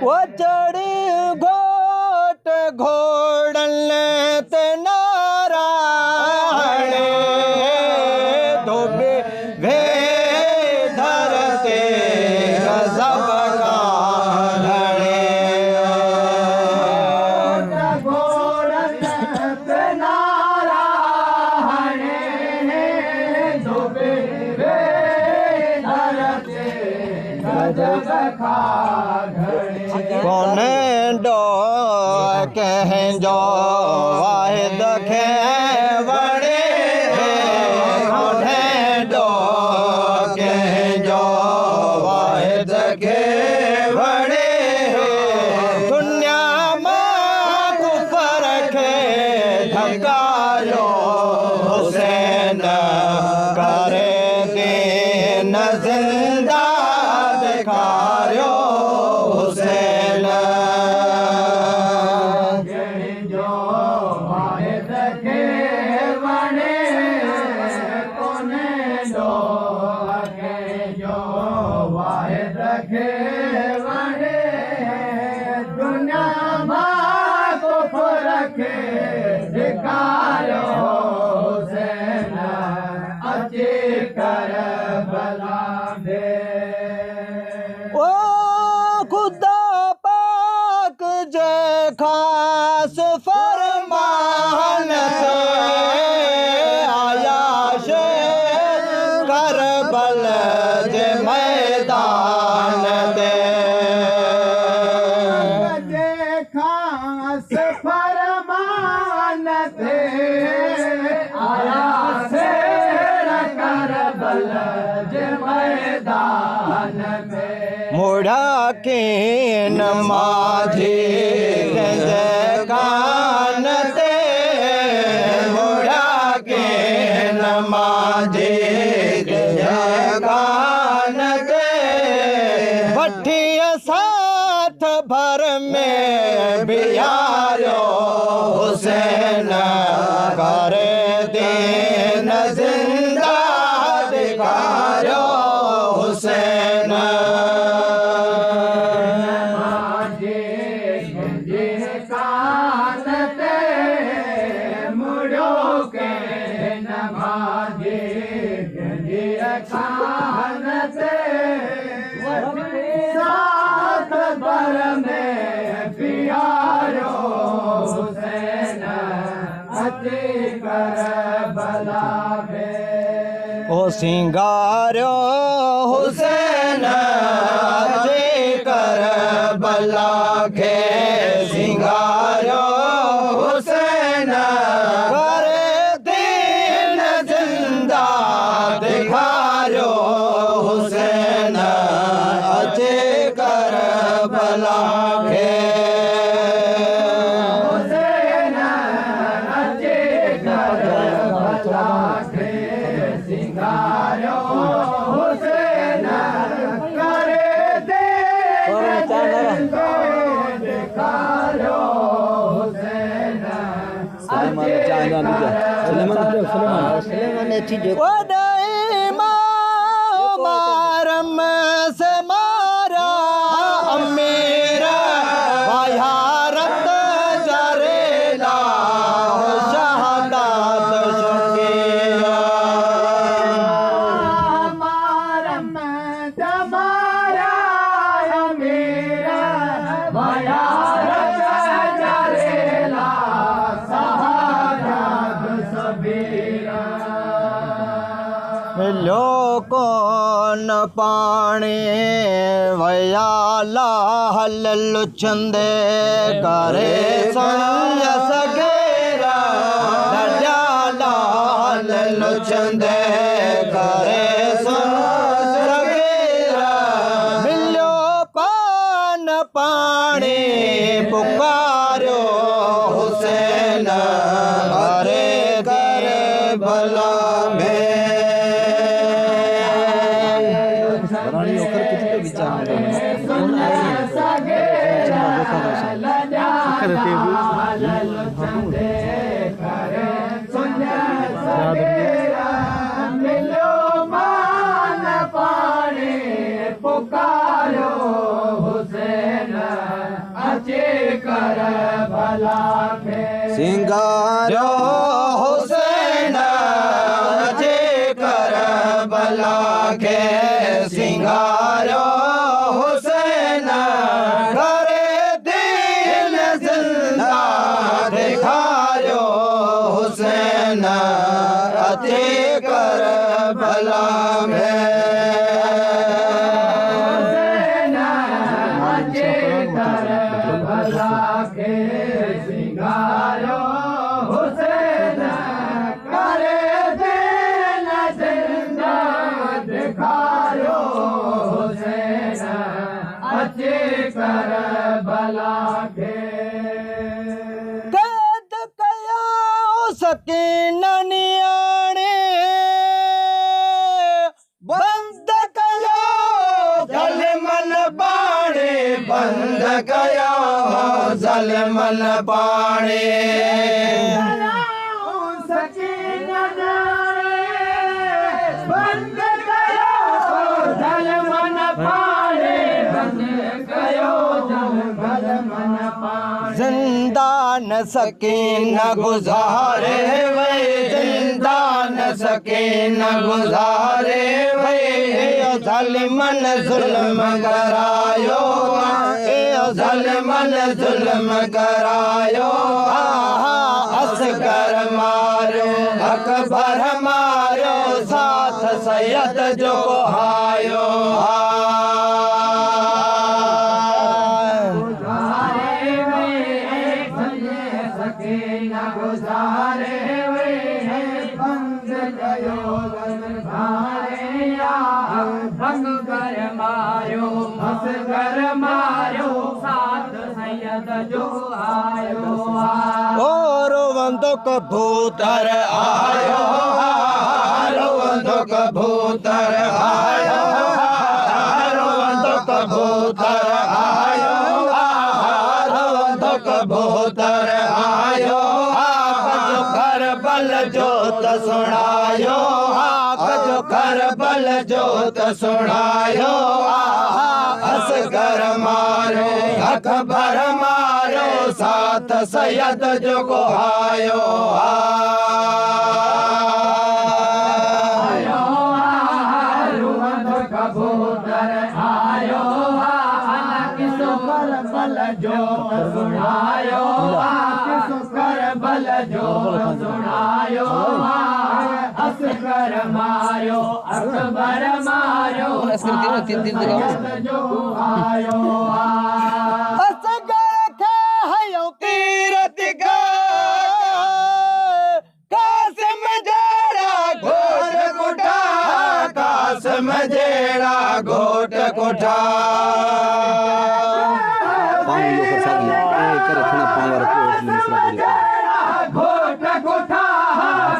वो चढ़ी घोट घोड़न ते नारायण धोबे वे धरते गजब घोड़न ते नारायण धोबे वे धरते गजब कौन डो कहजो वाहिद खेवड़े कौन डो कहजो वाहिद खेवड़े दुनिया में कुफर खे धकारो हुसैन करे दीन जिंदा दिखारो खास फरमान से आया शे करबल जे मैदान दे खास फरमान से आया शे करबल जे मैदान में मुड़ा के नमाजी कान ते मुड़ा के नमाजी कान ते भट्टिया साथ भर में बियारो हुसैन करे दीन जिंदा दिखारो हुसैन साथ भर में प्यारो हुसैन अति करबला में ओ सिंगारो हुसैन अति करबला के सिंगारो हुसैन करे दीन जिंदा दिखारो हुसैन अति करबला के हुसैन अति करबला के सिंगारो हुसैन करे दीन जिंदा दिखारो हुसैन अति करबला मारम से मारा मेरा भारत जरेला शहादत शकीरा मारम से मारा मेरा भारत जरेला शहादत सबीरा पाणी वयाला हल्लु चंदे करे संग सगेरा दड्याला हल्लु चंदे करे संग सगेरा मिलो पान पाणी पुकारो हुसैन अरे कर भला पुकारो हुसैन अचे कर भला सिंगारो हुसैन अचे कर भला के सिंगारो हुसैन करे दिल जिंदा दिखायो हुसैन अचे कर भला में सिंगारो हुसैन करे दिल जिंदा दिखायो हुसैन अचे कर भला के कैद कया सकीन नियाणे बंद कयो जलमन बाणे बंद कयो जलमन पाणे बंद कयो जलमन पाणे बंद कयो जलमन पाणे जिंदा न सके न गुजारे वे जिंदा न सके न गुजारे वे जलमन जुल्म करायो जलमन जुल्म करायो असगर मारो अकबर मारो साथ सैयद जो आयो गुजारे वे बंद कयो भंग कर मारो असगर मारो साथ सैयद जो आयो और वंदो कबूतर आयो वंदो कबूतर आयो वंदो कबूतर आयो वंदो कबूतर आयो जो कर बल जोत सुनायो जो कर बल जोत सुनायो असगर मारो अकबर मारो साथ सैयद जो को आयो कबूतर आयो किसो कर बल जोत सुनायो किसो कर बल जोत सुनायो असगर मारो अकबर मारो जो आयो असगर के हयो तीरथ का कासिम जेड़ा घोट कुठा कासिम जेड़ा घोट कुठा घोट कुठा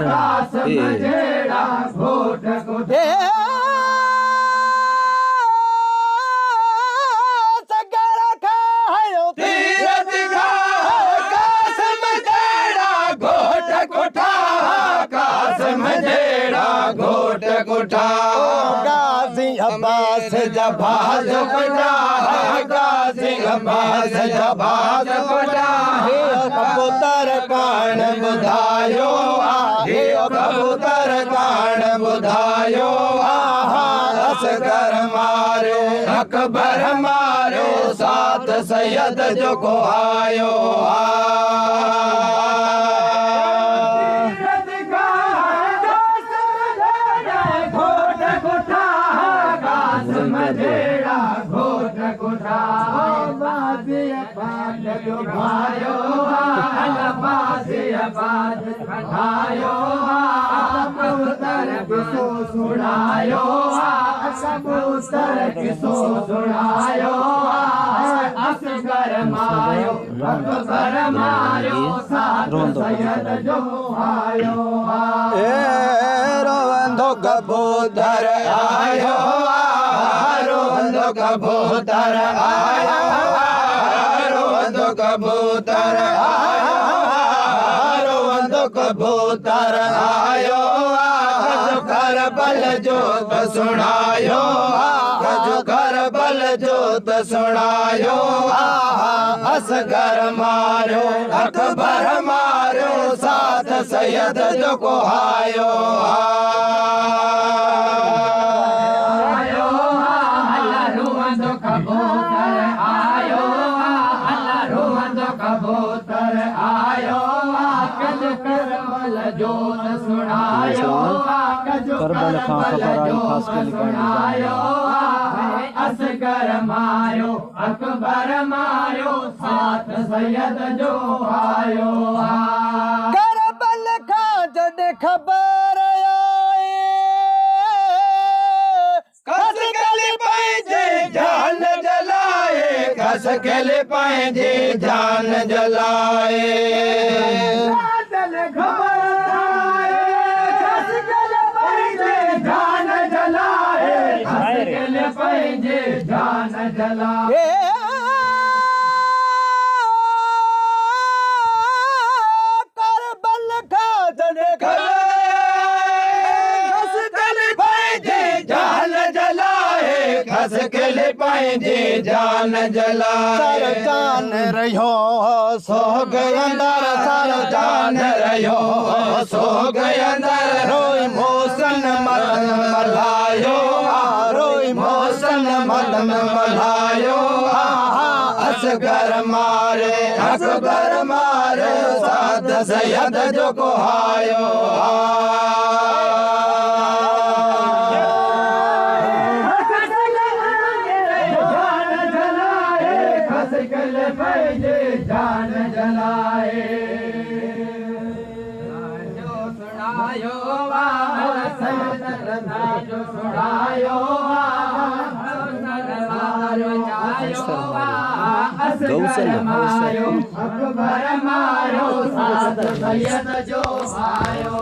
कासिम जेड़ा घोट कुठा घोट कुठा गाजी अब्बास जबाज कुठा गाजी अब्बास जबाज कुठा हे कबूतर कान बुधायो हे कबूतर कान बुधायो असगर मारो अकबर मारो साथ सैयद जो को आयो जो भायो अलफासी अबाद खटायो कबूतर किसो सुनायो कबूतर किसो सुनायो असगर मायो अकबर मायो साथ सैयद जो आयो रोवंदो कबूतर आयो रोवंदो कबूतर आयो रोवंदो कबूतर आयो रोवंदो कबूतर आयो कर बल जोत सुनायो कर बल जोत सुनायो असगर मारो अकबर मारो साथ सैयद जो को आयो अल्लाह रोवंदो कबूतर आयो अल्लाह रोवंदो कबूतर आयो कज कर बल जोत सुनायो करबल खां खबर आई खास के सुनायो असगर मारो अकबर मारो साथ सैयद जो आयो करबल खां जड खबर आई कस गली पंहिंजे जान जलाए कस गली पंहिंजे जान जलाए खबर पंहिंजे जान जलाए करबल खां जड खस गली पंहिंजे जान जलाए खस गली पंहिंजे जान जलाए सर जान रहियो सो गयंदर सर जान रहियो सो गयंदर रोई मोसन मलन मलायो रोई मोसन मलन मलायो असगर मारे अकबर मारे साथ सैयद जो को आयो जान जलाए जो सुनायो जो सुनायो असगर मारो अकबर मारो साथ सैयद जो आयो